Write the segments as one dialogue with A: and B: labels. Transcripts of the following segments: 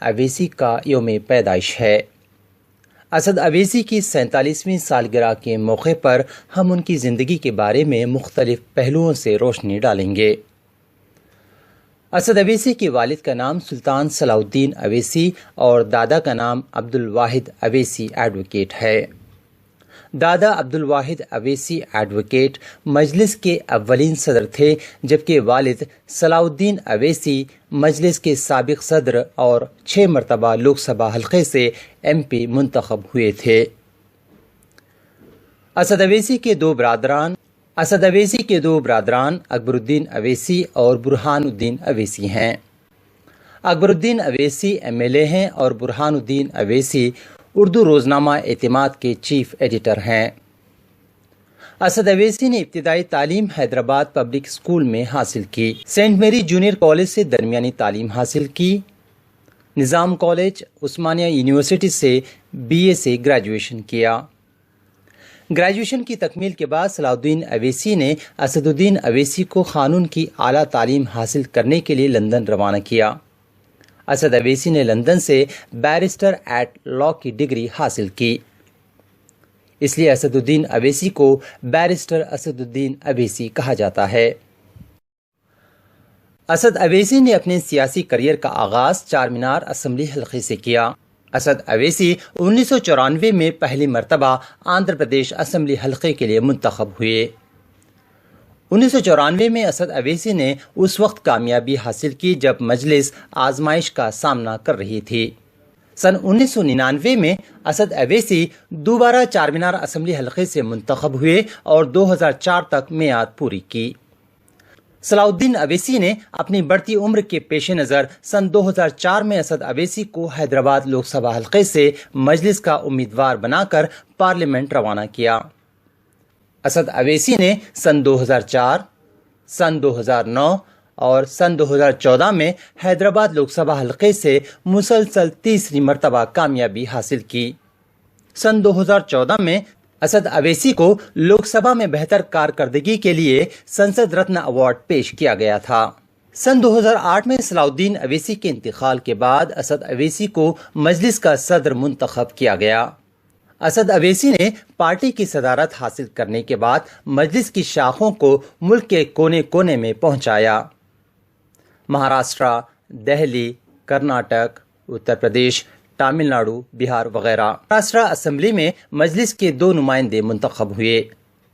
A: اویسی کا یوم پیدائش ہے۔ اسد اویسی کی 47ویں سالگرہ کے موقع پر ہم ان کی زندگی کے بارے میں مختلف پہلوؤں سے روشنی ڈالیں گے۔ اسد اویسی کے والد کا نام سلطان صلاح الدین اویسی اور دادا کا نام عبدالواحد اویسی ایڈوکیٹ ہے۔ دادا عبدالواحد اویسی ایڈوکیٹ مجلس کے اولین صدر تھے، جبکہ والد صلاح الدین اویسی مجلس کے سابق صدر اور 6 مرتبہ لوک سبھا حلقے سے MP منتخب ہوئے تھے۔ اسد اویسی کے دو برادران اکبر الدین اویسی اور برہان الدین اویسی ہیں۔ اکبر الدین اویسی MLA ہیں اور برہان الدین اویسی اردو روزنامہ اعتماد کے چیف ایڈیٹر ہیں۔ اسد اویسی نے ابتدائی تعلیم حیدرآباد پبلک اسکول میں حاصل کی، سینٹ میری جونیئر کالج سے درمیانی تعلیم حاصل کی، نظام کالج عثمانیہ یونیورسٹی سے BA سے گریجویشن کیا۔ گریجویشن کی تکمیل کے بعد صلاح الدین اویسی نے اسد الدین اویسی کو قانون کی اعلیٰ تعلیم حاصل کرنے کے لیے لندن روانہ کیا۔ اسد اویسی نے لندن سے بیرسٹر ایٹ لا کی ڈگری حاصل کی، اس لیے اسد الدین اویسی کو بیرسٹر اسد الدین اویسی کہا جاتا ہے۔ اسد اویسی نے اپنے سیاسی کریئر کا آغاز چار مینار اسمبلی حلقے سے کیا۔ اسد اویسی 1994 میں پہلی مرتبہ آندھرا پردیش اسمبلی حلقے کے لیے منتخب ہوئے۔ 1994 میں اسد اویسی نے اس وقت کامیابی حاصل کی جب مجلس آزمائش کا سامنا کر رہی تھی۔ سن 1999 میں اسد اویسی دوبارہ چار مینار اسمبلی حلقے سے منتخب ہوئے اور 2004 تک میعاد پوری کی۔ صلاح الدین اویسی نے اپنی بڑھتی عمر کے پیش نظر سن 2004 میں اسد اویسی کو حیدرآباد لوک سبھا حلقے سے مجلس کا امیدوار بنا کر پارلیمنٹ روانہ کیا۔ اسد اویسی نے سن 2004، سن 2009 اور سن 2014 میں حیدرآباد لوک سبھا حلقے سے مسلسل تیسری مرتبہ کامیابی حاصل کی۔ سن 2014 میں اسد اویسی کو لوک سبھا میں بہتر کارکردگی کے لیے سنسد رتن ایوارڈ پیش کیا گیا تھا۔ سن 2008 میں صلاح الدین اویسی کے انتقال کے بعد اسد اویسی کو مجلس کا صدر منتخب کیا گیا۔ اسد اویسی نے پارٹی کی صدارت حاصل کرنے کے بعد مجلس کی شاخوں کو ملک کے کونے کونے میں پہنچایا۔ مہاراشٹرا، دہلی، کرناٹک، اتر پردیش، تامل ناڈو، بہار وغیرہ۔ مہاراشٹرا اسمبلی میں مجلس کے 2 نمائندے منتخب ہوئے۔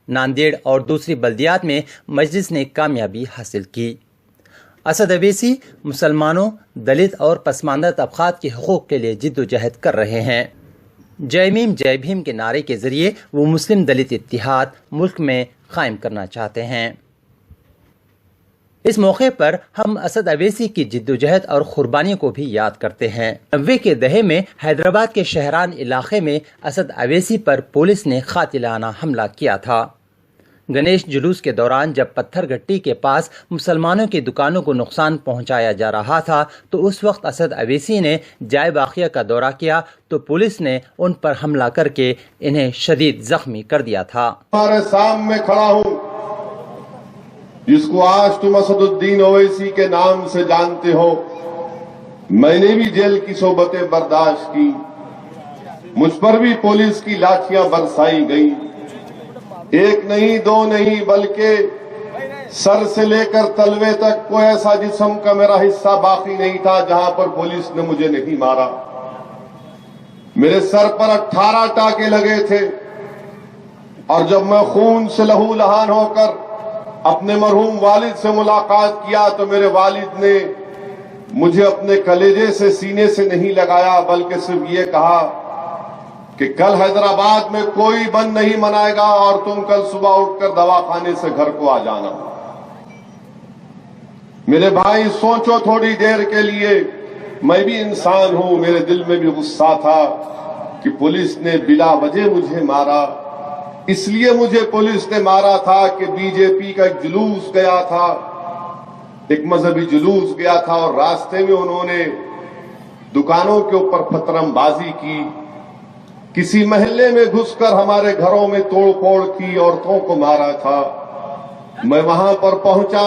A: ناندیڑ اور دوسری بلدیات میں مجلس نے کامیابی حاصل کی۔ اسد اویسی مسلمانوں، دلت اور پسماندہ طبقات کے حقوق کے لیے جد و جہد کر رہے ہیں۔ جے بھیم کے نعرے کے ذریعے وہ مسلم دلت اتحاد ملک میں قائم کرنا چاہتے ہیں۔ اس موقع پر ہم اسد اویسی کی جد و جہد اور قربانیوں کو بھی یاد کرتے ہیں۔ 90 کے دہے میں حیدرآباد کے شہران علاقے میں اسد اویسی پر پولیس نے قاتلانہ حملہ کیا تھا۔ گنیش جلوس کے دوران جب پتھر گھٹی کے پاس مسلمانوں کی دکانوں کو نقصان پہنچایا جا رہا تھا تو اس وقت اسد اویسی نے جائے واقعہ کا دورہ کیا تو پولیس نے ان پر حملہ کر کے انہیں شدید زخمی کر دیا تھا۔
B: ہمارے سامنے کھڑا ہوں جس کو آج تم اسد الدین اویسی کے نام سے جانتے ہو، میں نے بھی جیل کی صحبتیں برداشت کی، مجھ پر بھی پولیس کی لاٹھیاں برسائی گئیں، ایک نہیں دو نہیں بلکہ سر سے لے کر تلوے تک کوئی ایسا جسم کا میرا حصہ باقی نہیں تھا جہاں پر پولیس نے مجھے نہیں مارا۔ میرے سر پر 18 ٹانکے لگے تھے اور جب میں خون سے لہو لہان ہو کر اپنے مرحوم والد سے ملاقات کیا تو میرے والد نے مجھے اپنے کلیجے سے سینے سے نہیں لگایا بلکہ صرف یہ کہا کہ کل حیدرآباد میں کوئی بند نہیں منائے گا اور تم کل صبح اٹھ کر دواخانے سے گھر کو آ جانا۔ میرے بھائی سوچو تھوڑی دیر کے لیے، میں بھی انسان ہوں، میرے دل میں بھی غصہ تھا کہ پولیس نے بلا وجہ مجھے مارا۔ اس لیے مجھے پولیس نے مارا تھا کہ BJP کا ایک جلوس گیا تھا، ایک مذہبی جلوس گیا تھا اور راستے میں انہوں نے دکانوں کے اوپر پتھرم بازی کی، کسی محلے میں گھس کر ہمارے گھروں میں توڑ پھوڑ کی، عورتوں کو مارا تھا۔ میں وہاں پر پہنچا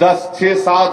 B: 6-7